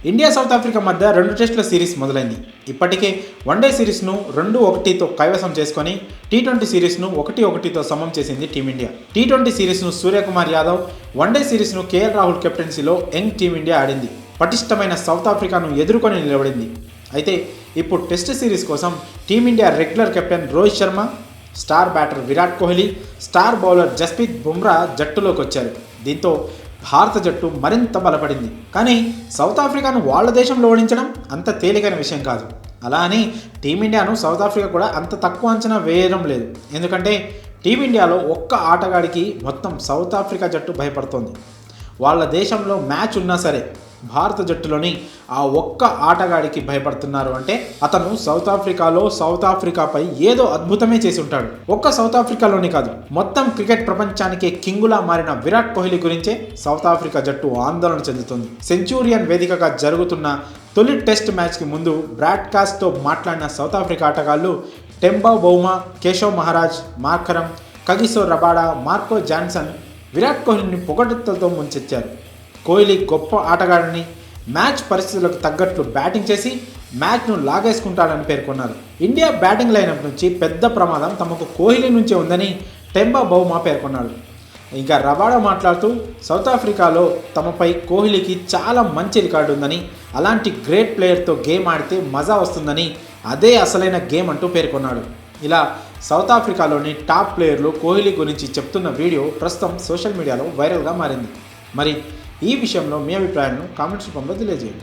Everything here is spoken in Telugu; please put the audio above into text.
ఇండియా సౌత్ ఆఫ్రికా మధ్య 2 టెస్టుల సిరీస్ మొదలైంది. ఇప్పటికే వన్డే సిరీస్ను 2-1తో కైవసం చేసుకొని టీ20 సిరీస్ను 1-1తో సమం చేసింది టీమిండియా. టీ20 సిరీస్ను సూర్యకుమార్ యాదవ్, వన్డే సిరీస్ను కేఎల్ రాహుల్ కెప్టెన్సీలో యంగ్ టీమిండియా ఆడింది. పటిష్టమైన సౌత్ ఆఫ్రికాను ఎదుర్కొని నిలబడింది. అయితే ఇప్పుడు టెస్ట్ సిరీస్ కోసం team India regular captain Rohit Sharma, star batter Virat Kohli, star bowler Jasprit Bumrah జట్టులోకి వచ్చారు. దీంతో భారత జట్టు మరింత బలపడింది. కానీ సౌత్ ఆఫ్రికాను వాళ్ళ దేశంలో ఓడించడం అంత తేలికైన విషయం కాదు. అలా అని టీమిండియాను సౌత్ ఆఫ్రికా కూడా అంత తక్కువ అంచనా వేయడం లేదు. ఎందుకంటే టీమిండియాలో ఒక్క ఆటగాడికి మొత్తం సౌత్ ఆఫ్రికా జట్టు భయపడుతోంది. వాళ్ళ దేశంలో మ్యాచ్ ఉన్నా సరే భారత జట్టులోని ఆ ఒక్క ఆటగాడికి భయపడుతున్నారు అంటే అతను సౌత్ ఆఫ్రికాపై ఏదో అద్భుతమే చేసి ఉంటాడు. ఒక్క సౌత్ ఆఫ్రికాలోనే కాదు, మొత్తం క్రికెట్ ప్రపంచానికే కింగులా మారిన విరాట్ కోహ్లీ గురించే సౌత్ ఆఫ్రికా జట్టు ఆందోళన చెందుతుంది. సెంచూరియన్ వేదికగా జరుగుతున్న తొలి టెస్ట్ మ్యాచ్కి ముందు బ్రాడ్కాస్ట్తో మాట్లాడిన సౌత్ ఆఫ్రికా ఆటగాళ్లు Temba Bavuma, Keshav Maharaj, Markram, Kagiso Rabada, Marco Jansen Virat కోహ్లీని పొగడ్తలతో ముంచెత్తారు. కోహ్లీ గొప్ప ఆటగాడని, మ్యాచ్ పరిస్థితులకు తగ్గట్లు బ్యాటింగ్ చేసి మ్యాచ్ను లాగేసుకుంటాడని పేర్కొన్నారు. ఇండియా బ్యాటింగ్ లైనప్ నుంచి పెద్ద ప్రమాదం తమకు కోహ్లీ నుంచే ఉందని టెంబా బౌమా పేర్కొన్నాడు. ఇంకా రబాడా మాట్లాడుతూ సౌత్ ఆఫ్రికాలో తమపై కోహ్లీకి చాలా మంచి రికార్డు ఉందని, అలాంటి గ్రేట్ ప్లేయర్తో గేమ్ ఆడితే మజా వస్తుందని, అదే అసలైన గేమ్ అంటూ పేర్కొన్నాడు. ఇలా సౌత్ ఆఫ్రికాలోని టాప్ ప్లేయర్లు కోహ్లీ గురించి చెప్తున్న వీడియో ప్రస్తుతం సోషల్ మీడియాలో వైరల్గా మారింది. మరి ఈ విషయంలో మీ అభిప్రాయాలను కామెంట్స్ రూపంలో తెలియజేయండి.